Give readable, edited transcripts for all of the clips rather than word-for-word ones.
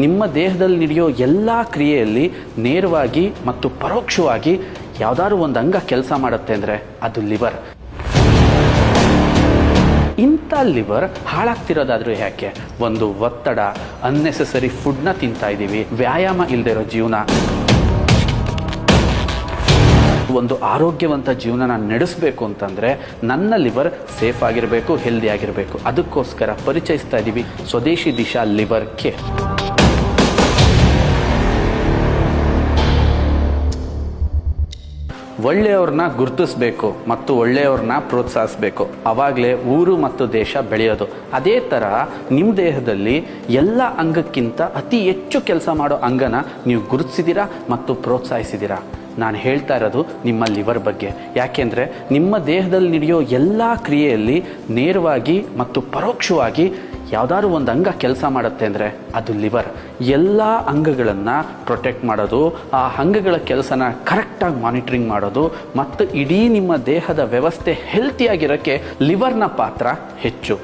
ನಿಮ್ಮ ದೇಹದಲ್ಲಿ ನಡೆಯೋ ಎಲ್ಲ ಕ್ರಿಯೆಯಲ್ಲಿ ನೇರವಾಗಿ ಮತ್ತು ಪರೋಕ್ಷವಾಗಿ ಯಾವುದಾದ್ರು ಒಂದು ಅಂಗ ಕೆಲಸ ಮಾಡುತ್ತೆ ಅಂದರೆ ಅದು ಲಿವರ್. ಇಂಥ ಲಿವರ್ ಹಾಳಾಗ್ತಿರೋದಾದ್ರೂ ಯಾಕೆ? ಒಂದು ಒತ್ತಡ, ಅನ್ನೆಸೆಸರಿ ಫುಡ್ನ ತಿಂತಾ ಇದ್ದೀವಿ, ವ್ಯಾಯಾಮ ಇಲ್ಲದೆ ಇರೋ ಜೀವನ, ಒಂದು ಆರೋಗ್ಯವಂತ ಜೀವನನ ನಡೆಸಬೇಕು ಅಂತಂದರೆ ನನ್ನ ಲಿವರ್ ಸೇಫ್ ಆಗಿರಬೇಕು, ಹೆಲ್ದಿ ಆಗಿರಬೇಕು. ಅದಕ್ಕೋಸ್ಕರ ಪರಿಚಯಿಸ್ತಾ ಇದ್ದೀವಿ ಸ್ವದೇಶಿ ದಿಶಾ ಲಿವರ್ ಕೇರ್. ಒಳ್ಳೆಯವ್ರನ್ನ ಗುರುತಿಸಬೇಕು ಮತ್ತು ಒಳ್ಳೆಯವ್ರನ್ನ ಪ್ರೋತ್ಸಾಹಿಸಬೇಕು. ಆವಾಗಲೇ ಊರು ಮತ್ತು ದೇಶ ಬೆಳೆಯೋದು. ಅದೇ ಥರ ನಿಮ್ಮ ದೇಹದಲ್ಲಿ ಎಲ್ಲ ಅಂಗಕ್ಕಿಂತ ಅತಿ ಹೆಚ್ಚು ಕೆಲಸ ಮಾಡೋ ಅಂಗನ ನೀವು ಗುರುತಿಸಿದ್ದೀರಾ ಮತ್ತು ಪ್ರೋತ್ಸಾಹಿಸಿದ್ದೀರಾ. ನಾನು ಹೇಳ್ತಾ ಇರೋದು ನಿಮ್ಮ ಲಿವರ್ ಬಗ್ಗೆ. ಯಾಕೆಂದರೆ ನಿಮ್ಮ ದೇಹದಲ್ಲಿ ನಡೆಯೋ ಎಲ್ಲ ಕ್ರಿಯೆಯಲ್ಲಿ ನೇರವಾಗಿ ಮತ್ತು ಪರೋಕ್ಷವಾಗಿ ಯಾವುದಾದ್ರು ಒಂದು ಅಂಗ ಕೆಲಸ ಮಾಡುತ್ತೆ ಅಂದರೆ ಅದು ಲಿವರ್. ಎಲ್ಲ ಅಂಗಗಳನ್ನು ಪ್ರೊಟೆಕ್ಟ್ ಮಾಡೋದು, ಆ ಅಂಗಗಳ ಕೆಲಸನ ಕರೆಕ್ಟಾಗಿ ಮಾನಿಟ್ರಿಂಗ್ ಮಾಡೋದು ಮತ್ತು ಇಡೀ ನಿಮ್ಮ ದೇಹದ ವ್ಯವಸ್ಥೆ ಹೆಲ್ತಿಯಾಗಿರೋಕ್ಕೆ ಲಿವರ್ನ ಪಾತ್ರ ಹೆಚ್ಚು.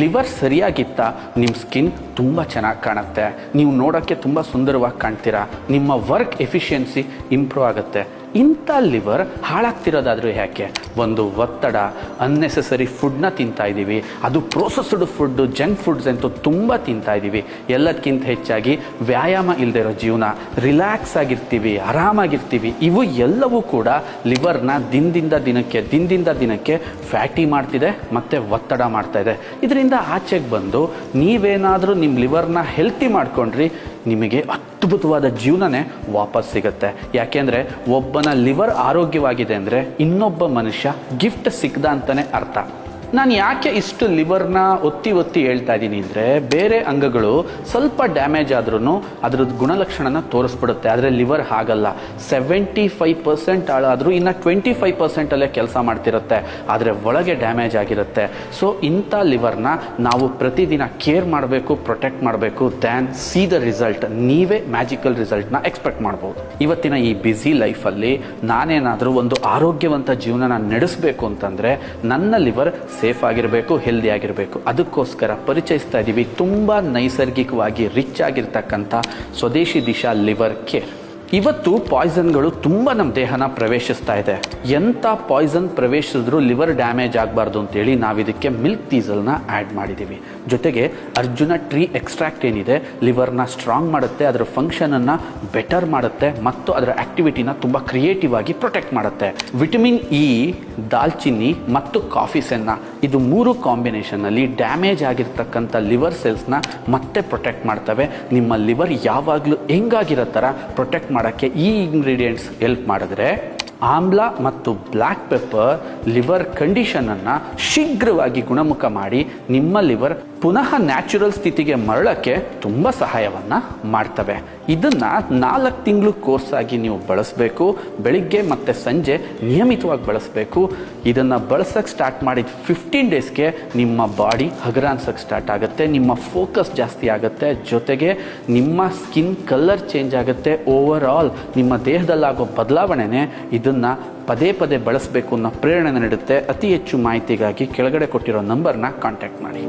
ಲಿವರ್ ಸರಿಯಾಗಿತ್ತ ನಿಮ್ಮ ಸ್ಕಿನ್ ತುಂಬ ಚೆನ್ನಾಗಿ ಕಾಣುತ್ತೆ, ನೀವು ನೋಡೋಕ್ಕೆ ತುಂಬ ಸುಂದರವಾಗಿ ಕಾಣ್ತೀರಾ, ನಿಮ್ಮ ವರ್ಕ್ ಎಫಿಷಿಯನ್ಸಿ ಇಂಪ್ರೂವ್ ಆಗುತ್ತೆ. ಇಂಥ ಲಿವರ್ ಹಾಳಾಗ್ತಿರೋದಾದ್ರೂ ಯಾಕೆ? ಒಂದು ಒತ್ತಡ, ಅನ್ನೆಸೆಸರಿ ಫುಡ್ನ ತಿಂತಾ ಇದ್ದೀವಿ, ಅದು ಪ್ರೋಸೆಸ್ಡ್ ಫುಡ್ಡು, ಜಂಕ್ ಫುಡ್ಸ್ ಅಂತೂ ತುಂಬ ತಿಂತಾ ಇದ್ದೀವಿ. ಎಲ್ಲದಕ್ಕಿಂತ ಹೆಚ್ಚಾಗಿ ವ್ಯಾಯಾಮ ಇಲ್ಲದೆ ಇರೋ ಜೀವನ, ರಿಲ್ಯಾಕ್ಸ್ ಆಗಿರ್ತೀವಿ, ಆರಾಮಾಗಿರ್ತೀವಿ. ಇವು ಎಲ್ಲವೂ ಕೂಡ ಲಿವರ್ನ ದಿನದಿಂದ ದಿನಕ್ಕೆ ಫ್ಯಾಟಿ ಮಾಡ್ತಿದೆ ಮತ್ತು ಒತ್ತಡ ಮಾಡ್ತಾ ಇದೆ. ಇದರಿಂದ ಆಚೆಗೆ ಬಂದು ನೀವೇನಾದರೂ ನಿಮ್ಮ ಲಿವರ್ನ ಹೆಲ್ತಿ ಮಾಡ್ಕೊಂಡ್ರಿ, ನಿಮಗೆ ಅದ್ಭುತವಾದ ಜೀವನನೇ ವಾಪಸ್ ಸಿಗುತ್ತೆ. ಯಾಕೆಂದರೆ ಒಬ್ಬನ ಲಿವರ್ ಆರೋಗ್ಯವಾಗಿದೆ ಅಂದರೆ ಇನ್ನೊಬ್ಬ ಮನುಷ್ಯ ಗಿಫ್ಟ್ ಸಿಕ್ಕದ ಅಂತಲೇ ಅರ್ಥ. ನಾನು ಯಾಕೆ ಇಷ್ಟು ಲಿವರ್ನ ಒತ್ತಿ ಹೇಳ್ತಾ ಇದ್ದೀನಿ ಅಂದರೆ, ಬೇರೆ ಅಂಗಗಳು ಸ್ವಲ್ಪ ಡ್ಯಾಮೇಜ್ ಆದ್ರೂ ಅದ್ರದ್ದು ಗುಣಲಕ್ಷಣನ ತೋರಿಸ್ಬಿಡುತ್ತೆ. ಆದರೆ ಲಿವರ್ ಹಾಗಲ್ಲ. 75% ಹಾಳಾದರೂ ಇನ್ನು 25%ಅಲ್ಲೇ ಕೆಲಸ ಮಾಡ್ತಿರುತ್ತೆ, ಆದರೆ ಒಳಗೆ ಡ್ಯಾಮೇಜ್ ಆಗಿರುತ್ತೆ. ಸೊ ಇಂಥ ಲಿವರ್ನ ನಾವು ಪ್ರತಿದಿನ ಕೇರ್ ಮಾಡಬೇಕು, ಪ್ರೊಟೆಕ್ಟ್ ಮಾಡಬೇಕು. Than C the result. ನೀವೇ ಮ್ಯಾಜಿಕಲ್ ರಿಸಲ್ಟ್ನ ಎಕ್ಸ್ಪೆಕ್ಟ್ ಮಾಡ್ಬೋದು. ಇವತ್ತಿನ ಈ ಬ್ಯುಸಿ ಲೈಫಲ್ಲಿ ನಾನೇನಾದರೂ ಒಂದು ಆರೋಗ್ಯವಂತ ಜೀವನನ ನಡೆಸಬೇಕು ಅಂತಂದರೆ ನನ್ನ ಲಿವರ್ ಸೇಫ್ ಆಗಿರಬೇಕು, ಹೆಲ್ದಿ ಆಗಿರಬೇಕು. ಅದಕ್ಕೋಸ್ಕರ ಪರಿಚಯಿಸ್ತಾ ಇದ್ದೀವಿ ತುಂಬ ನೈಸರ್ಗಿಕವಾಗಿ ರಿಚ್ ಆಗಿರ್ತಕ್ಕಂಥ ಸ್ವದೇಶಿ ದಿಶಾ ಲಿವರ್ ಕೇರ್. ಇವತ್ತು ಪಾಯ್ಸನ್ಗಳು ತುಂಬ ನಮ್ಮ ದೇಹನ ಪ್ರವೇಶಿಸ್ತಾ ಇದೆ. ಎಂಥ ಪಾಯ್ಸನ್ ಪ್ರವೇಶಿಸಿದ್ರೂ ಲಿವರ್ ಡ್ಯಾಮೇಜ್ ಆಗಬಾರ್ದು ಅಂತೇಳಿ ನಾವಿದಕ್ಕೆ ಮಿಲ್ಕ್ ಟೀಸಲ್ನ ಆ್ಯಡ್ ಮಾಡಿದ್ದೀವಿ. ಜೊತೆಗೆ ಅರ್ಜುನ ಟ್ರೀ ಎಕ್ಸ್ಟ್ರಾಕ್ಟ್ ಏನಿದೆ ಲಿವರ್ನ ಸ್ಟ್ರಾಂಗ್ ಮಾಡುತ್ತೆ, ಅದರ ಫಂಕ್ಷನನ್ನು ಬೆಟರ್ ಮಾಡುತ್ತೆ ಮತ್ತು ಅದರ ಆ್ಯಕ್ಟಿವಿಟಿನ ತುಂಬ ಕ್ರಿಯೇಟಿವ್ ಆಗಿ ಪ್ರೊಟೆಕ್ಟ್ ಮಾಡುತ್ತೆ. ವಿಟಮಿನ್ ಇ, ದಾಲ್ಚಿನ್ನಿ ಮತ್ತು ಕಾಫಿ ಸೆನ್ನ, ಇದು 3 ಕಾಂಬಿನೇಷನ್ನಲ್ಲಿ ಡ್ಯಾಮೇಜ್ ಆಗಿರ್ತಕ್ಕಂಥ ಲಿವರ್ ಸೆಲ್ಸ್ನ ಮತ್ತೆ ಪ್ರೊಟೆಕ್ಟ್ ಮಾಡ್ತವೆ. ನಿಮ್ಮ ಲಿವರ್ ಯಾವಾಗಲೂ ಹೆಂಗಾಗಿರೋ ಥರ ಪ್ರೊಟೆಕ್ಟ್ ಮಾಡೋಕ್ಕೆ ಈ ಇಂಗ್ರೀಡಿಯೆಂಟ್ಸ್ ಹೆಲ್ಪ್ ಮಾಡಿದ್ರೆ ಆಮ್ಲ ಮತ್ತು ಬ್ಲ್ಯಾಕ್ ಪೆಪ್ಪರ್ ಲಿವರ್ ಕಂಡೀಷನನ್ನು ಶೀಘ್ರವಾಗಿ ಗುಣಮುಖ ಮಾಡಿ ನಿಮ್ಮ ಲಿವರ್ ಪುನಃ ನ್ಯಾಚುರಲ್ ಸ್ಥಿತಿಗೆ ಮರಳಕ್ಕೆ ತುಂಬ ಸಹಾಯವನ್ನು ಮಾಡ್ತವೆ. ಇದನ್ನು 4 ತಿಂಗಳು ಕೋರ್ಸ್ ಆಗಿ ನೀವು ಬಳಸಬೇಕು. ಬೆಳಿಗ್ಗೆ ಮತ್ತು ಸಂಜೆ ನಿಯಮಿತವಾಗಿ ಬಳಸಬೇಕು. ಇದನ್ನು ಬಳಸೋಕ್ಕೆ ಸ್ಟಾರ್ಟ್ ಮಾಡಿದ 15 ಡೇಸ್ಗೆ ನಿಮ್ಮ ಬಾಡಿ ಹಗರ ಅನ್ಸೋಕ್ಕೆ ಸ್ಟಾರ್ಟ್ ಆಗುತ್ತೆ, ನಿಮ್ಮ ಫೋಕಸ್ ಜಾಸ್ತಿ ಆಗುತ್ತೆ, ಜೊತೆಗೆ ನಿಮ್ಮ ಸ್ಕಿನ್ ಕಲರ್ ಚೇಂಜ್ ಆಗುತ್ತೆ. ಓವರ್ ಆಲ್ ನಿಮ್ಮ ದೇಹದಲ್ಲಾಗೋ ಬದಲಾವಣೆನೇ ಇದನ್ನು ಪದೇ ಬಳಸಬೇಕು ಅನ್ನೋ ಪ್ರೇರಣೆ ನೀಡುತ್ತೆ. ಅತಿ ಹೆಚ್ಚು ಮಾಹಿತಿಗಾಗಿ ಕೆಳಗಡೆ ಕೊಟ್ಟಿರೋ ನಂಬರ್ನ ಕಾಂಟ್ಯಾಕ್ಟ್ ಮಾಡಿ.